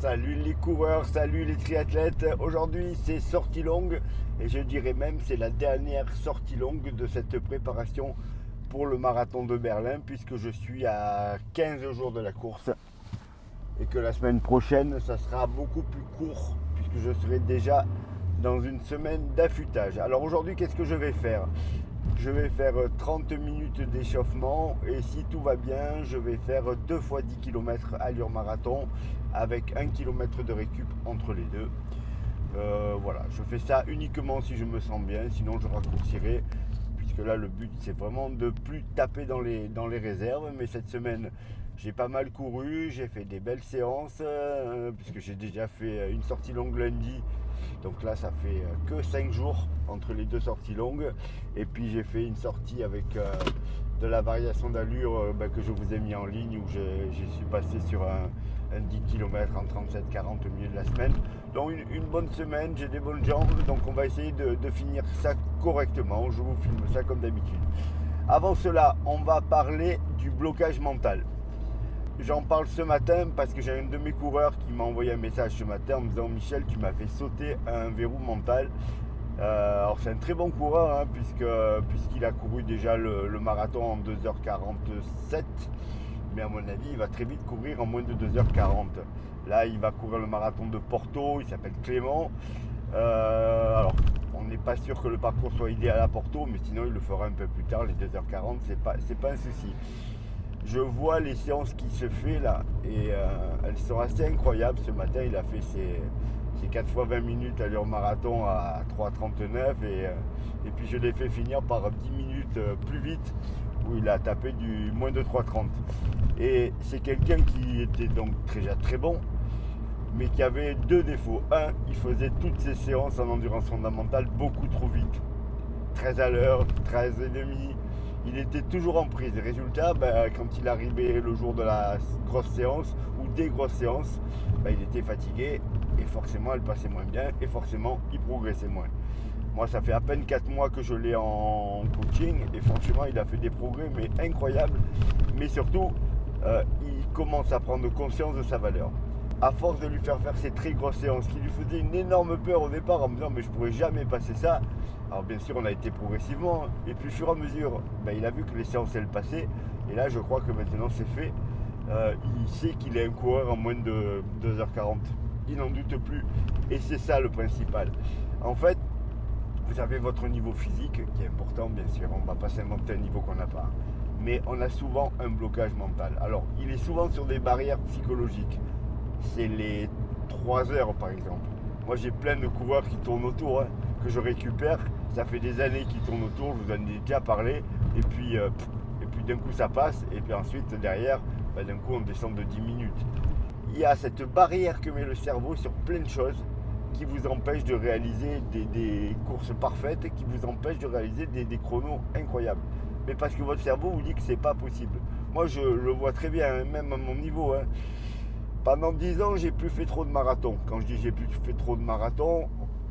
Salut les coureurs, salut les triathlètes. Aujourd'hui c'est sortie longue et je dirais même c'est la dernière sortie longue de cette préparation pour le marathon de Berlin puisque je suis à 15 jours de la course et que la semaine prochaine ça sera beaucoup plus court puisque je serai déjà dans une semaine d'affûtage. Alors aujourd'hui qu'est-ce que je vais faire? Je vais faire 30 minutes d'échauffement et si tout va bien, je vais faire 2 fois 10 km allure marathon avec 1 km de récup entre les deux. Voilà, je fais ça uniquement si je me sens bien, sinon je raccourcirai puisque là le but c'est vraiment de plus taper dans les réserves. Mais cette semaine j'ai pas mal couru, j'ai fait des belles séances puisque j'ai déjà fait une sortie longue lundi. Donc là, ça fait que 5 jours entre les deux sorties longues. Et puis j'ai fait une sortie avec de la variation d'allure que je vous ai mis en ligne où je suis passé sur un 10 km en 37-40 au milieu de la semaine. Donc une bonne semaine, j'ai des bonnes jambes. Donc on va essayer de finir ça correctement. Je vous filme ça comme d'habitude. Avant cela, on va parler du blocage mental. J'en parle ce matin parce que j'ai un de mes coureurs qui m'a envoyé un message ce matin en me disant Michel, tu m'as fait sauter un verrou mental. Alors c'est un très bon coureur puisqu'il a couru déjà le marathon en 2h47. Mais à mon avis, il va très vite courir en moins de 2h40. Là, il va courir le marathon de Porto, il s'appelle Clément. Alors, on n'est pas sûr que le parcours soit idéal à Porto, mais sinon il le fera un peu plus tard, les 2h40, c'est pas un souci. Je vois les séances qui se fait là et elles sont assez incroyables. Ce matin, il a fait ses 4 fois 20 minutes à l'heure marathon à 3h39 et puis je l'ai fait finir par 10 minutes plus vite où il a tapé du moins de 3h30. Et c'est quelqu'un qui était donc déjà très bon, mais qui avait deux défauts. Un, il faisait toutes ses séances en endurance fondamentale beaucoup trop vite. 13 à l'heure, 13 et demi. Il était toujours en prise. Résultat, quand il arrivait le jour de la grosse séance ou des grosses séances, il était fatigué et forcément elle passait moins bien et forcément il progressait moins. Moi, ça fait à peine 4 mois que je l'ai en coaching et franchement, il a fait des progrès mais incroyables. Mais surtout, il commence à prendre conscience de sa valeur. À force de lui faire ces très grosses séances qui lui faisaient une énorme peur au départ en me disant mais je pourrais jamais passer ça. Alors bien sûr on a été progressivement et puis au fur et à mesure il a vu que les séances elles passaient et là je crois que maintenant c'est fait. Il sait qu'il est un coureur en moins de 2h40. Il n'en doute plus et c'est ça le principal. En fait, vous avez votre niveau physique qui est important bien sûr, on ne va pas s'inventer un niveau qu'on n'a pas. Mais on a souvent un blocage mental. Alors il est souvent sur des barrières psychologiques. C'est les 3 heures par exemple. Moi j'ai plein de coureurs qui tournent autour, que je récupère. Ça fait des années qu'ils tournent autour, je vous en ai déjà parlé. Et puis d'un coup ça passe. Et puis ensuite derrière, d'un coup on descend de 10 minutes. Il y a cette barrière que met le cerveau sur plein de choses qui vous empêchent de réaliser des courses parfaites et qui vous empêchent de réaliser des chronos incroyables. Mais parce que votre cerveau vous dit que c'est pas possible. Moi je le vois très bien, même à mon niveau. Pendant 10 ans, j'ai plus fait trop de marathons. Quand je dis j'ai plus fait trop de marathons,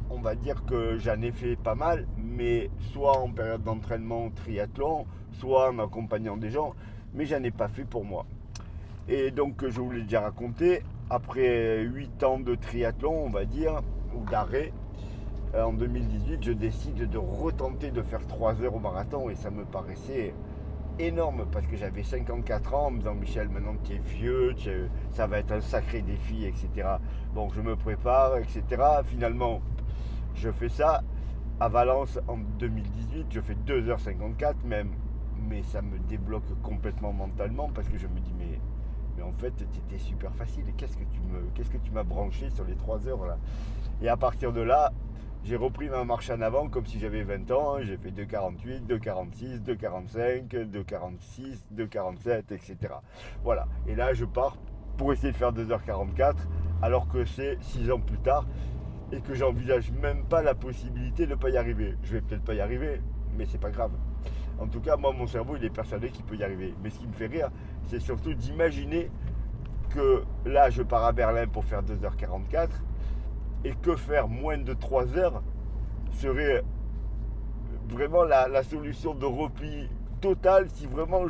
on va dire que j'en ai fait pas mal, mais soit en période d'entraînement triathlon, soit en accompagnant des gens, mais j'en ai pas fait pour moi. Et donc, je vous l'ai déjà raconté, après 8 ans de triathlon, on va dire, ou d'arrêt, en 2018, je décide de retenter de faire 3 heures au marathon et ça me paraissait énorme parce que j'avais 54 ans en me disant Michel, maintenant tu es vieux, ça va être un sacré défi, etc. Bon, je me prépare, etc. Finalement, je fais ça. À Valence en 2018, je fais 2h54 même, mais ça me débloque complètement mentalement parce que je me dis mais en fait c'était super facile et qu'est-ce que tu m'as branché sur les 3 heures là. Et à partir de là, j'ai repris ma marche en avant comme si j'avais 20 ans. J'ai fait 2,48, 2,46, 2,45, 2,46, 2,47, etc. Voilà. Et là, je pars pour essayer de faire 2h44 alors que c'est 6 ans plus tard et que j'envisage même pas la possibilité de ne pas y arriver. Je vais peut-être pas y arriver, mais c'est pas grave. En tout cas, moi, mon cerveau, il est persuadé qu'il peut y arriver. Mais ce qui me fait rire, c'est surtout d'imaginer que là, je pars à Berlin pour faire 2h44 et que faire moins de 3 heures serait vraiment la solution de repli total si vraiment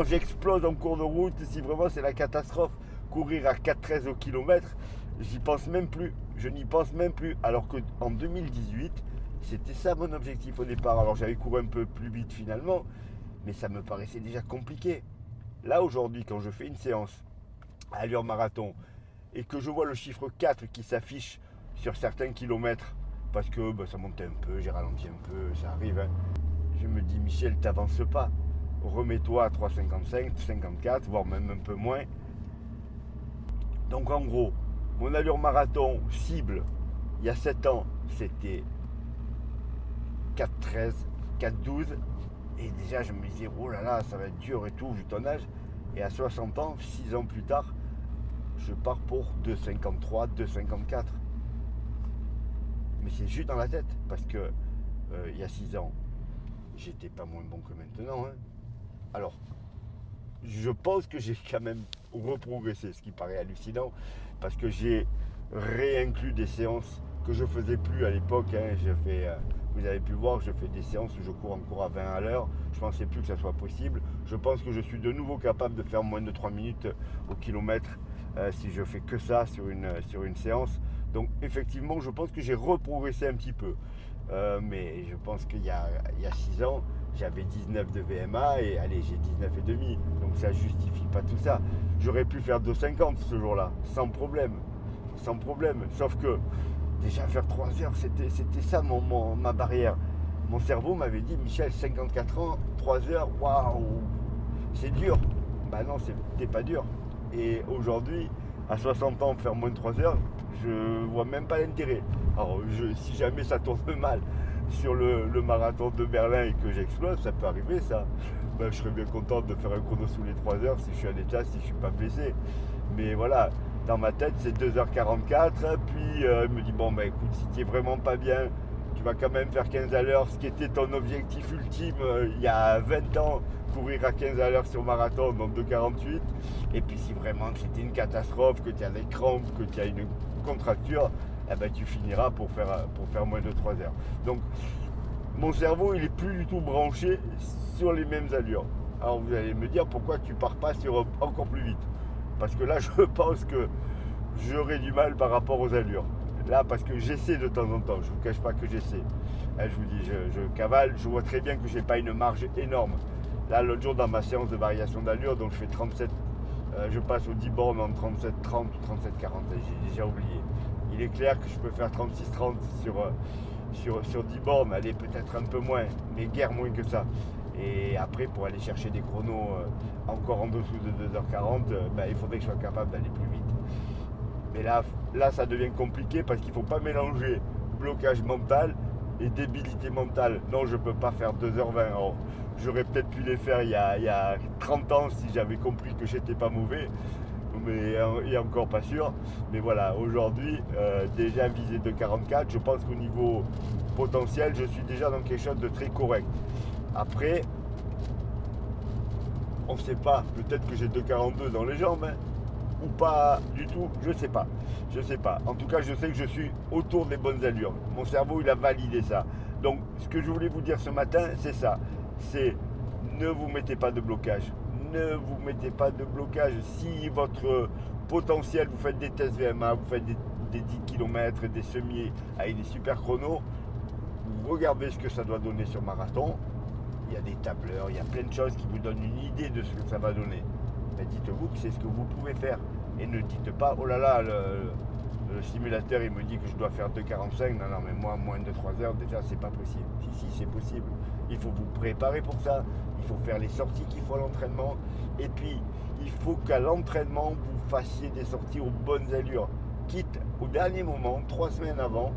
j'explose en cours de route, si vraiment c'est la catastrophe. courir à 4,13 au kilomètre, j'y pense même plus. Je n'y pense même plus. Alors qu'en 2018, c'était ça mon objectif au départ. Alors j'avais couru un peu plus vite finalement, mais ça me paraissait déjà compliqué. Là aujourd'hui, quand je fais une séance à allure marathon et que je vois le chiffre 4 qui s'affiche sur certains kilomètres, parce que ça montait un peu, j'ai ralenti un peu, ça arrive, hein. Je me dis, Michel, t'avances pas. Remets-toi à 3,55, 54, voire même un peu moins. Donc en gros, mon allure marathon cible, il y a 7 ans, c'était 4,13, 4,12. Et déjà, je me disais, oh là là, ça va être dur et tout, vu ton âge. Et à 60 ans, 6 ans plus tard, je pars pour 2,53, 2,54. Mais c'est juste dans la tête, parce que il y a 6 ans, j'étais pas moins bon que maintenant, hein. Alors, je pense que j'ai quand même reprogressé, ce qui paraît hallucinant, parce que j'ai réinclus des séances que je faisais plus à l'époque, hein. Vous avez pu voir, je fais des séances où je cours encore à 20 à l'heure. Je ne pensais plus que ça soit possible. Je pense que je suis de nouveau capable de faire moins de 3 minutes au kilomètre si je fais que ça sur une séance. Donc effectivement, je pense que j'ai reprogressé un petit peu. Mais je pense qu'il y a 6 ans, j'avais 19 de VMA et allez, j'ai 19 et demi. Donc ça justifie pas tout ça. J'aurais pu faire 2,50 ce jour-là, sans problème. Sans problème. Sauf que déjà faire 3 heures, c'était ça ma barrière. Mon cerveau m'avait dit, Michel, 54 ans, 3 heures, waouh, c'est dur. Bah non, c'était pas dur. Et aujourd'hui, à 60 ans, faire moins de 3 heures, je vois même pas l'intérêt. Alors, si jamais ça tourne mal sur le marathon de Berlin et que j'explose, ça peut arriver ça. Ben, je serais bien content de faire un chrono sous les 3 heures si je suis en état, si je suis pas blessé. Mais voilà, dans ma tête, c'est 2h44. Puis il me dit, bon, écoute, si tu es vraiment pas bien, tu vas quand même faire 15 à l'heure, ce qui était ton objectif ultime il y a 20 ans, courir à 15 à l'heure sur marathon, donc 2,48. Et puis si vraiment c'était une catastrophe, que tu as des crampes, que tu as une contracture, tu finiras pour faire moins de 3 heures. Donc mon cerveau, il est plus du tout branché sur les mêmes allures. Alors vous allez me dire, pourquoi tu pars pas sur encore plus vite? Parce que là, je pense que j'aurai du mal par rapport aux allures. Là, parce que j'essaie de temps en temps, je ne vous cache pas que j'essaie. Là, je vous dis, je cavale, je vois très bien que je n'ai pas une marge énorme. Là, l'autre jour, dans ma séance de variation d'allure, donc je fais 37, je passe aux 10 bornes en 37,30 ou 37,40, j'ai déjà oublié. Il est clair que je peux faire 36,30 sur 10 bornes, allez, peut-être un peu moins, mais guère moins que ça. Et après, pour aller chercher des chronos encore en dessous de 2h40, il faudrait que je sois capable d'aller plus vite. Mais là, ça devient compliqué parce qu'il ne faut pas mélanger blocage mental et débilité mentale. Non, je ne peux pas faire 2h20. Alors, j'aurais peut-être pu les faire il y a 30 ans si j'avais compris que j'étais pas mauvais. Mais et encore pas sûr. Mais voilà, aujourd'hui, déjà visé de 44, je pense qu'au niveau potentiel, je suis déjà dans quelque chose de très correct. Après, on ne sait pas, peut-être que j'ai 2,42 dans les jambes, hein, ou pas du tout, je sais pas. En tout cas, je sais que je suis autour des bonnes allures. Mon cerveau, il a validé ça. Donc, ce que je voulais vous dire ce matin, c'est ça. C'est ne vous mettez pas de blocage. Ne vous mettez pas de blocage. Si votre potentiel, vous faites des tests VMA, vous faites des 10 km, des semis avec des super chronos, vous regardez ce que ça doit donner sur marathon. Il y a des tableurs, il y a plein de choses qui vous donnent une idée de ce que ça va donner. Mais dites-vous que c'est ce que vous pouvez faire. Et ne dites pas, oh là là, le simulateur il me dit que je dois faire 2,45. Non, mais moi, moins de 3 heures, déjà, c'est pas possible. Si, c'est possible. Il faut vous préparer pour ça. Il faut faire les sorties qu'il faut à l'entraînement. Et puis, il faut qu'à l'entraînement, vous fassiez des sorties aux bonnes allures. Quitte au dernier moment, 3 semaines avant,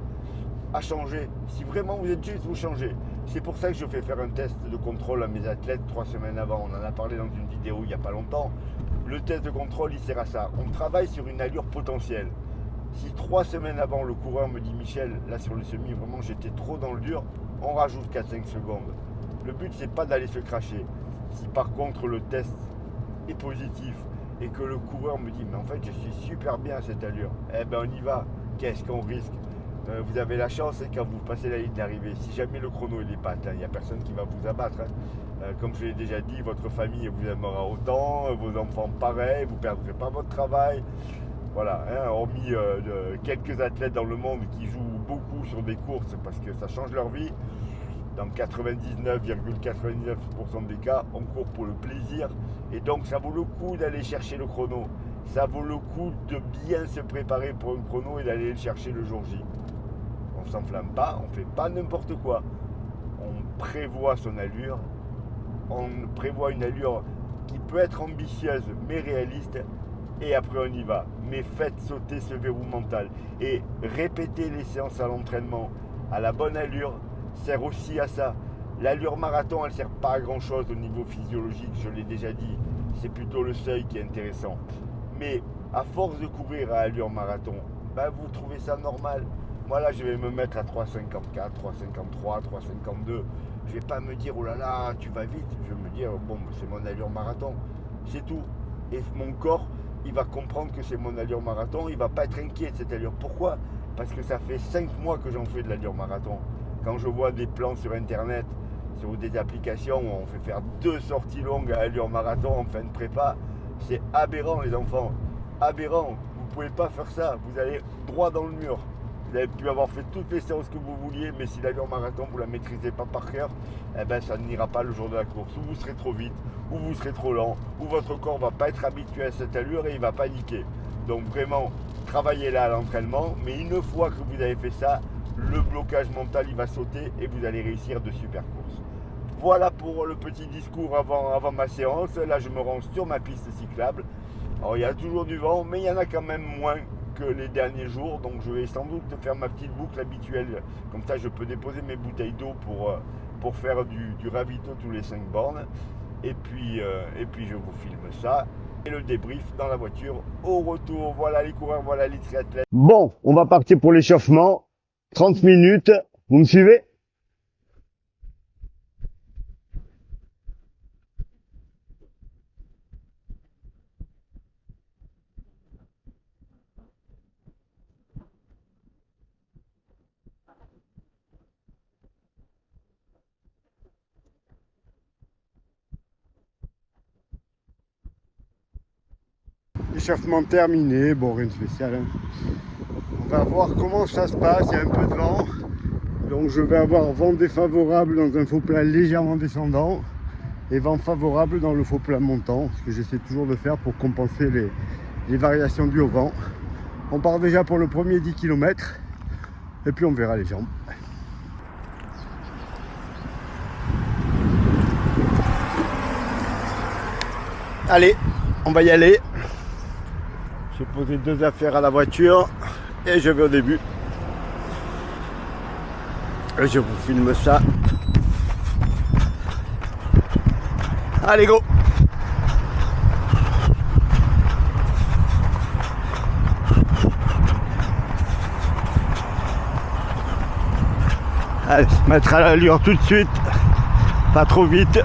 à changer. Si vraiment vous êtes juste, vous changez. C'est pour ça que je fais faire un test de contrôle à mes athlètes 3 semaines avant. On en a parlé dans une vidéo il n'y a pas longtemps. Le test de contrôle, il sert à ça. On travaille sur une allure potentielle. Si 3 semaines avant, le coureur me dit, Michel, là sur le semi, vraiment j'étais trop dans le dur, on rajoute 4-5 secondes. Le but, c'est pas d'aller se cracher. Si par contre le test est positif et que le coureur me dit, mais en fait je suis super bien à cette allure, on y va. Qu'est-ce qu'on risque? vous avez la chance quand vous passez la ligne d'arrivée. Si jamais le chrono il n'est pas atteint, il n'y a personne qui va vous abattre. Comme je l'ai déjà dit, votre famille vous aimera autant, vos enfants pareil, vous ne perdrez pas votre travail. Voilà, hormis quelques athlètes dans le monde qui jouent beaucoup sur des courses parce que ça change leur vie. Dans 99,99% des cas, on court pour le plaisir. Et donc ça vaut le coup d'aller chercher le chrono. Ça vaut le coup de bien se préparer pour un chrono et d'aller le chercher le jour J. On ne s'enflamme pas, on ne fait pas n'importe quoi. On prévoit son allure. On prévoit une allure qui peut être ambitieuse mais réaliste. Et après on y va. Mais faites sauter ce verrou mental. Et répétez les séances à l'entraînement à la bonne allure sert aussi à ça. L'allure marathon, elle ne sert pas à grand chose au niveau physiologique, je l'ai déjà dit. C'est plutôt le seuil qui est intéressant. Mais à force de courir à allure marathon, vous trouvez ça normal. Moi là, je vais me mettre à 3,54, 3,53, 3,52. Je ne vais pas me dire, oh là là, tu vas vite. Je vais me dire, bon, c'est mon allure marathon. C'est tout. Et mon corps, il va comprendre que c'est mon allure marathon. Il ne va pas être inquiet de cette allure. Pourquoi ? Parce que ça fait 5 mois que j'en fais de l'allure marathon. Quand je vois des plans sur internet, sur des applications où on fait faire 2 sorties longues à allure marathon en fin de prépa, c'est aberrant les enfants. Aberrant. Vous ne pouvez pas faire ça. Vous allez droit dans le mur. Vous avez pu avoir fait toutes les séances que vous vouliez, mais si l'allure marathon, vous ne la maîtrisez pas par cœur, ça n'ira pas le jour de la course. Ou vous serez trop vite, ou vous serez trop lent, ou votre corps ne va pas être habitué à cette allure et il va paniquer. Donc vraiment, travaillez là à l'entraînement, mais une fois que vous avez fait ça, le blocage mental il va sauter et vous allez réussir de super courses. Voilà pour le petit discours avant ma séance. Là je me rends sur ma piste cyclable. Alors il y a toujours du vent, mais il y en a quand même moins que les derniers jours. Donc je vais sans doute faire ma petite boucle habituelle. Comme ça je peux déposer mes bouteilles d'eau pour faire du ravito tous les 5 bornes. Et puis je vous filme ça. Et le débrief dans la voiture au retour. Voilà les coureurs, voilà les triathlètes. Bon, on va partir pour l'échauffement. 30 minutes, vous me suivez ? Échauffement terminé, bon rien de spécial. On va voir comment ça se passe, il y a un peu de vent. Donc je vais avoir vent défavorable dans un faux plat légèrement descendant et vent favorable dans le faux plat montant, ce que j'essaie toujours de faire pour compenser les variations dues au vent. On part déjà pour le premier 10 km et puis on verra les jambes. Allez, on va y aller. J'ai posé 2 affaires à la voiture et je vais au début. Et je vous filme ça. Allez, go! Allez, se mettre à l'allure tout de suite. Pas trop vite.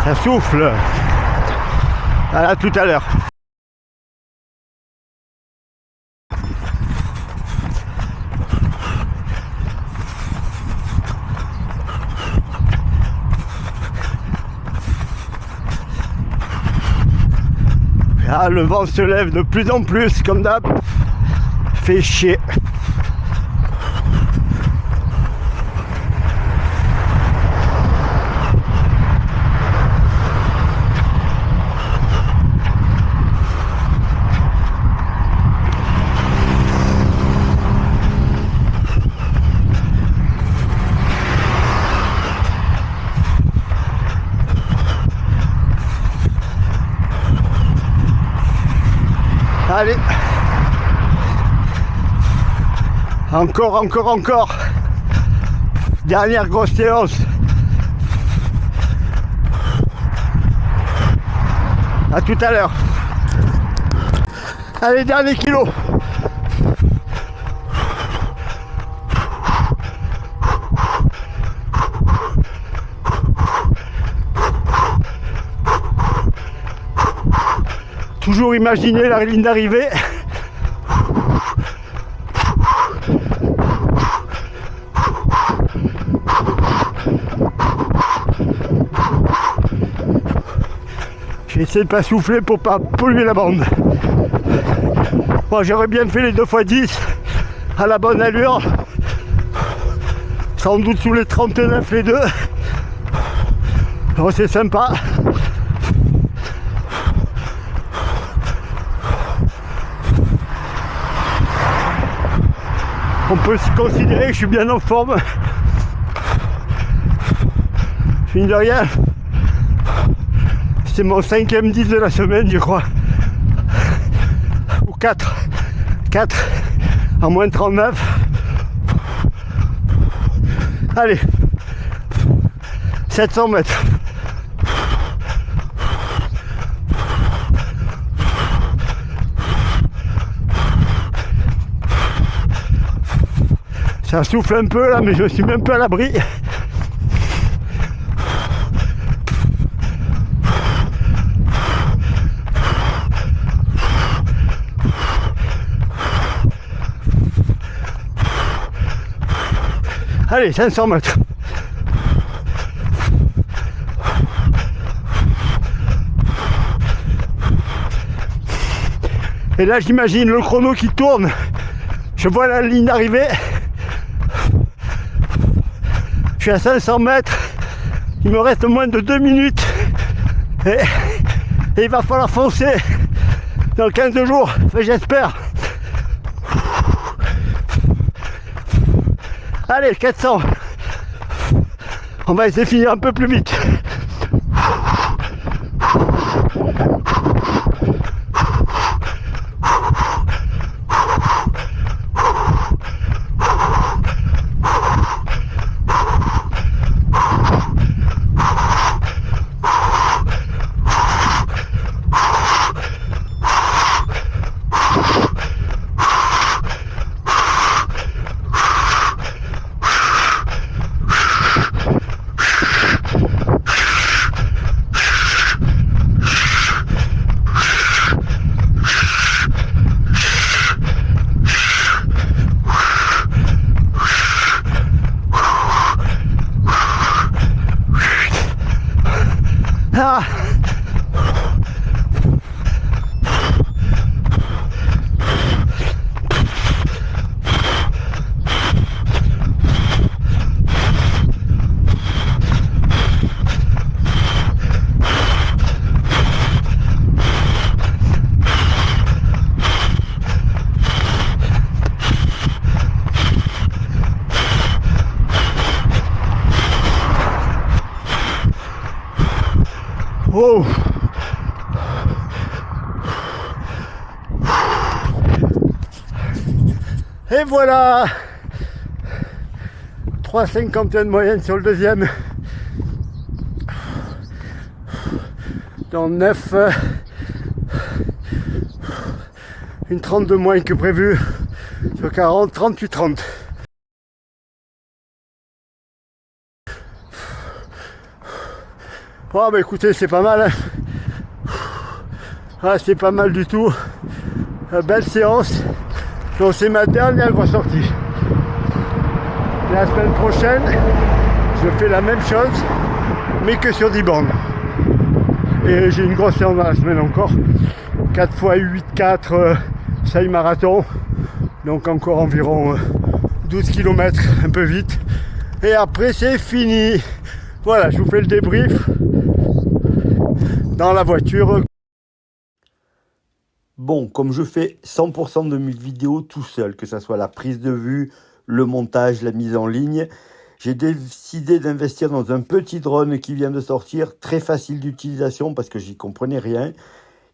Ça souffle. À tout à l'heure. Ah, le vent se lève de plus en plus, comme d'hab. Fait chier. Allez, encore, dernière grosse séance. À tout à l'heure. Allez, dernier kilo. Toujours imaginer la ligne d'arrivée. J'ai essayé de pas souffler pour pas polluer la bande. Bon, j'aurais bien fait les 2x10 à la bonne allure. Sans doute sous les 39 les deux. Oh, c'est sympa. On peut se considérer que je suis bien en forme. Fine de rien, c'est mon 5e 10 de la semaine, je crois. Ou 4 en moins de 39. Allez, 700 mètres. Ça souffle un peu là, mais je suis même pas à l'abri. Allez, 500 mètres. Et là, j'imagine le chrono qui tourne. Je vois la ligne d'arrivée. Je suis à 500 mètres. Il me reste moins de 2 minutes. Et il va falloir foncer dans 15 jours. Enfin, j'espère. Allez, 400. On va essayer de finir un peu plus vite. Ah. Oh. Et voilà, 3,51 de moyenne sur le deuxième. Dans 9, une 30 de moins que prévu sur 40, 38, 30. Oh bah écoutez, c'est pas mal, hein. Ah, c'est pas mal du tout. Belle séance. Donc c'est ma dernière grosse sortie. La semaine prochaine, je fais la même chose, mais que sur 10 bornes. Et j'ai une grosse séance dans la semaine encore. 4 x 8, 4 semi-marathon. Donc encore environ 12 km, un peu vite. Et après c'est fini. Voilà, je vous fais le débrief dans la voiture. Bon, comme je fais 100% de mes vidéos tout seul, que ce soit la prise de vue, le montage, la mise en ligne, j'ai décidé d'investir dans un petit drone qui vient de sortir, très facile d'utilisation parce que j'y comprenais rien.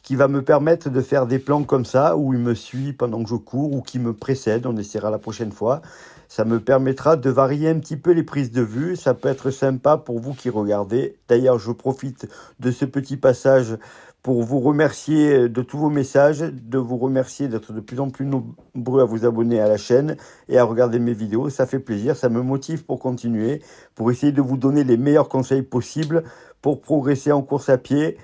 qui va me permettre de faire des plans comme ça, où il me suit pendant que je cours ou qui me précède. On essaiera la prochaine fois. Ça me permettra de varier un petit peu les prises de vue. Ça peut être sympa pour vous qui regardez. D'ailleurs, je profite de ce petit passage pour vous remercier de tous vos messages, de vous remercier d'être de plus en plus nombreux à vous abonner à la chaîne et à regarder mes vidéos. Ça fait plaisir, ça me motive pour continuer, pour essayer de vous donner les meilleurs conseils possibles pour progresser en course à pied,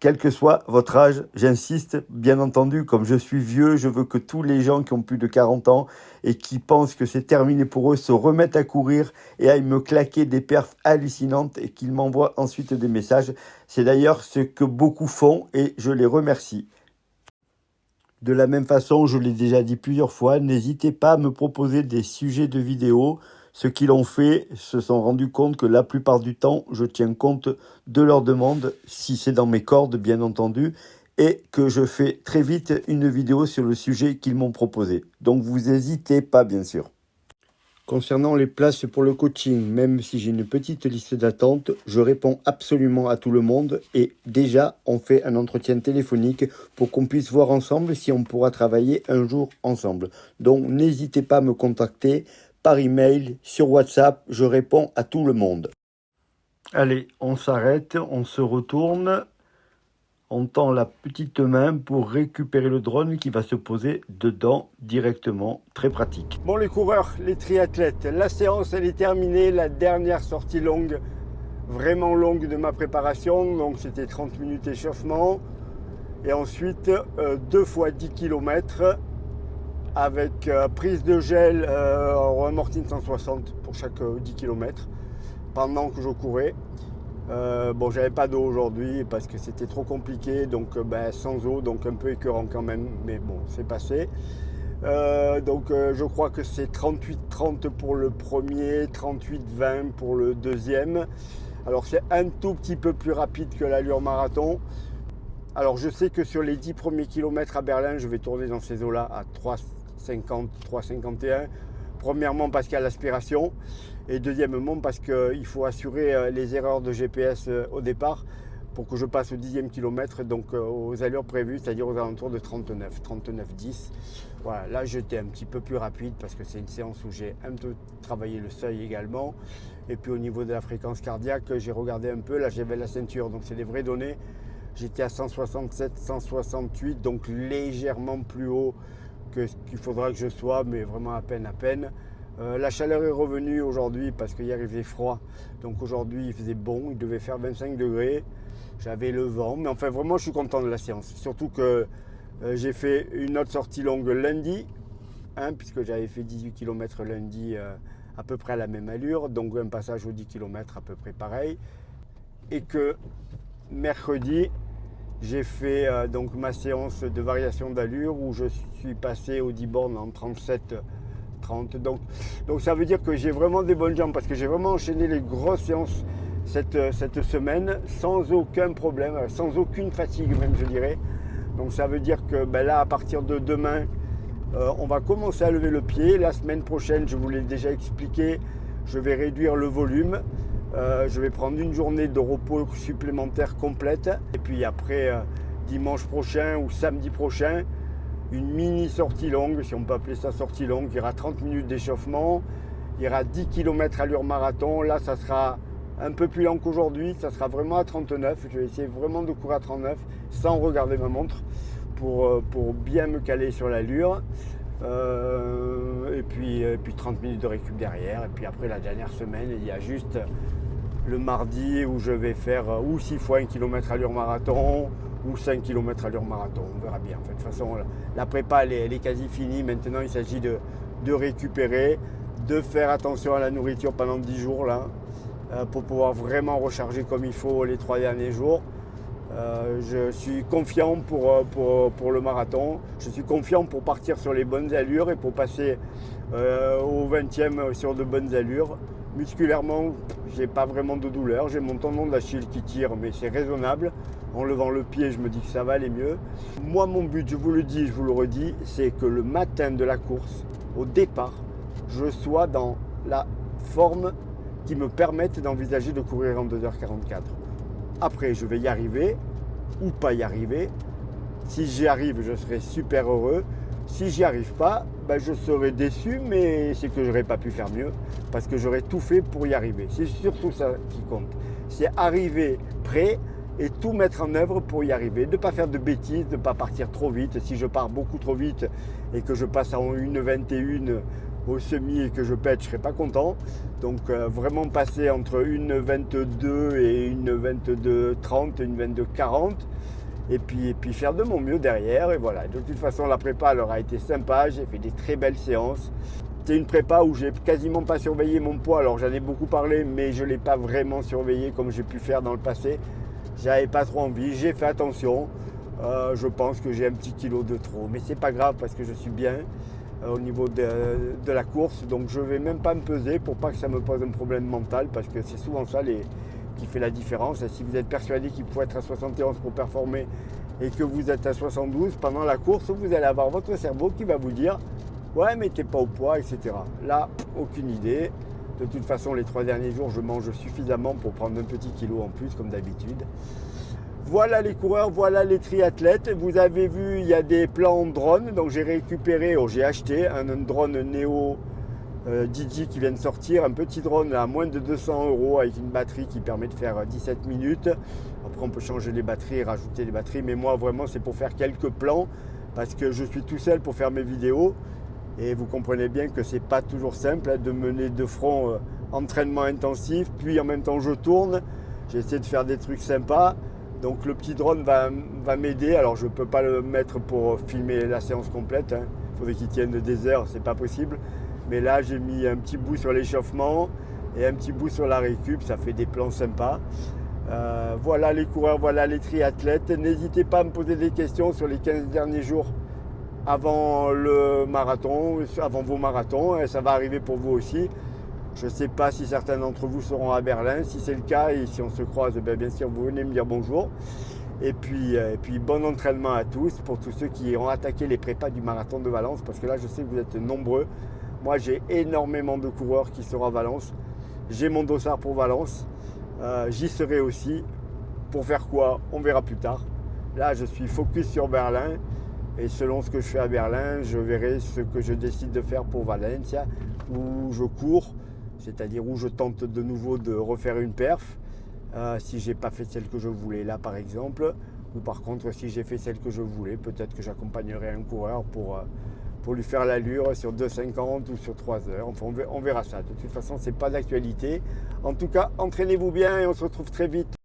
quel que soit votre âge. J'insiste, bien entendu, comme je suis vieux, je veux que tous les gens qui ont plus de 40 ans et qui pensent que c'est terminé pour eux se remettent à courir et aillent me claquer des perfs hallucinantes et qu'ils m'envoient ensuite des messages. C'est d'ailleurs ce que beaucoup font et je les remercie. De la même façon, je l'ai déjà dit plusieurs fois, n'hésitez pas à me proposer des sujets de vidéos. Ceux qui l'ont fait se sont rendus compte que la plupart du temps, je tiens compte de leurs demandes, si c'est dans mes cordes, bien entendu, et que je fais très vite une vidéo sur le sujet qu'ils m'ont proposé. Donc, vous n'hésitez pas, bien sûr. Concernant les places pour le coaching, même si j'ai une petite liste d'attente, je réponds absolument à tout le monde et déjà, on fait un entretien téléphonique pour qu'on puisse voir ensemble si on pourra travailler un jour ensemble. Donc, n'hésitez pas à me contacter par email, sur WhatsApp, je réponds à tout le monde. Allez, on s'arrête, on se retourne, on tend la petite main pour récupérer le drone qui va se poser dedans directement, très pratique. Bon les coureurs, les triathlètes, la séance elle est terminée, la dernière sortie longue, vraiment longue de ma préparation, donc c'était 30 minutes échauffement, et ensuite 2 fois 10 km, avec prise de gel, Mortine 160 pour chaque 10 km pendant que je courais. Bon, j'avais pas d'eau aujourd'hui parce que c'était trop compliqué, donc sans eau, donc un peu écœurant quand même, mais bon, c'est passé. Je crois que c'est 38-30 pour le premier, 38-20 pour le deuxième. Alors c'est un tout petit peu plus rapide que l'allure marathon. Alors je sais que sur les 10 premiers kilomètres à Berlin, je vais tourner dans ces eaux-là à 3,50, 3,51. Premièrement parce qu'il y a l'aspiration et deuxièmement parce qu'il faut assurer les erreurs de GPS au départ pour que je passe au 10e kilomètre, donc aux allures prévues, c'est-à-dire aux alentours de 39, 10. Voilà, là j'étais un petit peu plus rapide parce que c'est une séance où j'ai un peu travaillé le seuil également. Et puis au niveau de la fréquence cardiaque, j'ai regardé un peu, là j'avais la ceinture, donc c'est des vraies données. J'étais à 167, 168, donc légèrement plus haut que ce qu'il faudra que je sois, mais vraiment à peine. La chaleur est revenue aujourd'hui parce qu'hier il faisait froid. Donc aujourd'hui il faisait bon, il devait faire 25 degrés. J'avais le vent, mais enfin vraiment je suis content de la séance. Surtout que j'ai fait une autre sortie longue lundi, puisque j'avais fait 18 km lundi à peu près à la même allure. Donc un passage aux 10 km à peu près pareil. Et que mercredi, j'ai fait donc ma séance de variation d'allure où je suis passé au 10 bornes en 37-30. Donc ça veut dire que j'ai vraiment des bonnes jambes parce que j'ai vraiment enchaîné les grosses séances cette semaine sans aucun problème, sans aucune fatigue même je dirais. Donc ça veut dire que là à partir de demain, on va commencer à lever le pied. La semaine prochaine, je vous l'ai déjà expliqué, je vais réduire le volume. Je vais prendre une journée de repos supplémentaire complète et puis après dimanche prochain ou samedi prochain une mini sortie longue, si on peut appeler ça sortie longue. Il y aura 30 minutes d'échauffement, il y aura 10 km allure marathon. Là ça sera un peu plus lent qu'aujourd'hui, ça sera vraiment à 39. Je vais essayer vraiment de courir à 39 sans regarder ma montre pour bien me caler sur l'allure. Et puis 30 minutes de récup derrière. Et puis après la dernière semaine, il y a juste le mardi où je vais faire ou 6 fois 1 km allure marathon ou 5 km allure marathon. On verra bien. En fait, de toute façon, la prépa elle est quasi finie. Maintenant, il s'agit de récupérer, de faire attention à la nourriture pendant 10 jours là, pour pouvoir vraiment recharger comme il faut les 3 derniers jours. Je suis confiant pour le marathon, je suis confiant pour partir sur les bonnes allures et pour passer au 20e sur de bonnes allures. Musculairement, j'ai pas vraiment de douleur, j'ai mon tendon d'Achille qui tire, mais c'est raisonnable. En levant le pied, je me dis que ça va aller mieux. Moi, mon but, je vous le dis, je vous le redis, c'est que le matin de la course, au départ, je sois dans la forme qui me permette d'envisager de courir en 2h44. Après, je vais y arriver ou pas y arriver. Si j'y arrive, je serai super heureux. Si j'y arrive pas, ben, je serai déçu, mais c'est que j'aurais pas pu faire mieux parce que j'aurais tout fait pour y arriver. C'est surtout ça qui compte. C'est arriver prêt et tout mettre en œuvre pour y arriver. De ne pas faire de bêtises, de ne pas partir trop vite. Si je pars beaucoup trop vite et que je passe en 1,21 au semi et que je pète, je ne serai pas content. Donc vraiment passer entre 1,22 et 1,22,30, 1,22,40. Et puis faire de mon mieux derrière. Et voilà, de toute façon, la prépa elle aura été sympa. J'ai fait des très belles séances. C'est une prépa où j'ai quasiment pas surveillé mon poids. Alors j'en ai beaucoup parlé, mais je ne l'ai pas vraiment surveillé comme j'ai pu faire dans le passé. J'avais pas trop envie, j'ai fait attention. Je pense que j'ai un petit kilo de trop. Mais c'est pas grave parce que je suis bien au niveau de la course. Donc je ne vais même pas me peser pour pas que ça me pose un problème mental. Parce que c'est souvent ça qui fait la différence. Et si vous êtes persuadé qu'il faut être à 71 pour performer et que vous êtes à 72, pendant la course, vous allez avoir votre cerveau qui va vous dire « Ouais, mais t'es pas au poids, etc. » Là, aucune idée. De toute façon, les 3 derniers jours, je mange suffisamment pour prendre un petit kilo en plus, comme d'habitude. Voilà les coureurs, voilà les triathlètes. Vous avez vu, il y a des plans drone. Donc j'ai récupéré, j'ai acheté un drone Neo Didi qui vient de sortir, un petit drone à moins de 200 € avec une batterie qui permet de faire 17 minutes. Après on peut changer les batteries, rajouter les batteries, mais moi vraiment c'est pour faire quelques plans parce que je suis tout seul pour faire mes vidéos et vous comprenez bien que c'est pas toujours simple de mener de front entraînement intensif, puis en même temps je tourne, j'essaie de faire des trucs sympas. Donc le petit drone va m'aider. Alors je ne peux pas le mettre pour filmer la séance complète, hein. Il faudrait qu'il tienne des heures, c'est pas possible. Mais là, j'ai mis un petit bout sur l'échauffement et un petit bout sur la récup. Ça fait des plans sympas. Voilà les coureurs, voilà les triathlètes. N'hésitez pas à me poser des questions sur les 15 derniers jours avant le marathon, avant vos marathons. Et ça va arriver pour vous aussi. Je ne sais pas si certains d'entre vous seront à Berlin. Si c'est le cas et si on se croise, bien sûr, vous venez me dire bonjour. Et puis bon entraînement à tous pour tous ceux qui ont attaqué les prépas du marathon de Valence. Parce que là, je sais que vous êtes nombreux. Moi, j'ai énormément de coureurs qui seront à Valence. J'ai mon dossard pour Valence. J'y serai aussi. Pour faire quoi? On verra plus tard. Là, je suis focus sur Berlin. Et selon ce que je fais à Berlin, je verrai ce que je décide de faire pour Valencia, où je cours, c'est-à-dire où je tente de nouveau de refaire une perf. Si j'ai pas fait celle que je voulais là, par exemple. Ou par contre, si j'ai fait celle que je voulais, peut-être que j'accompagnerai un coureur pour lui faire l'allure sur 2,50 ou sur 3 heures. Enfin, on verra ça. De toute façon, ce n'est pas d'actualité. En tout cas, entraînez-vous bien et on se retrouve très vite.